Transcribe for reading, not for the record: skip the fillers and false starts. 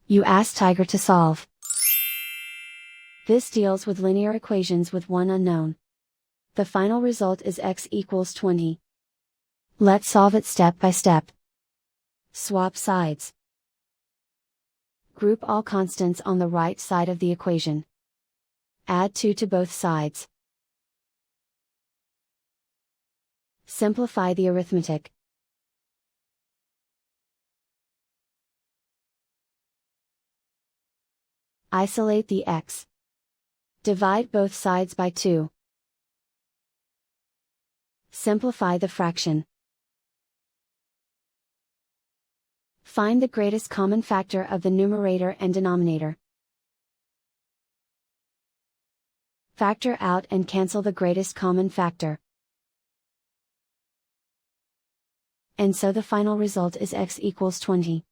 You ask Tiger to solve. This deals with linear equations with one unknown. The final result is x equals 20. Let's solve it step by step. Swap sides. Group all constants on the right side of the equation. Add 2 to both sides. Simplify the arithmetic. Isolate the x. Divide both sides by 2. Simplify the fraction. Find the greatest common factor of the numerator and denominator. Factor out and cancel the greatest common factor. And so the final result is x equals 20.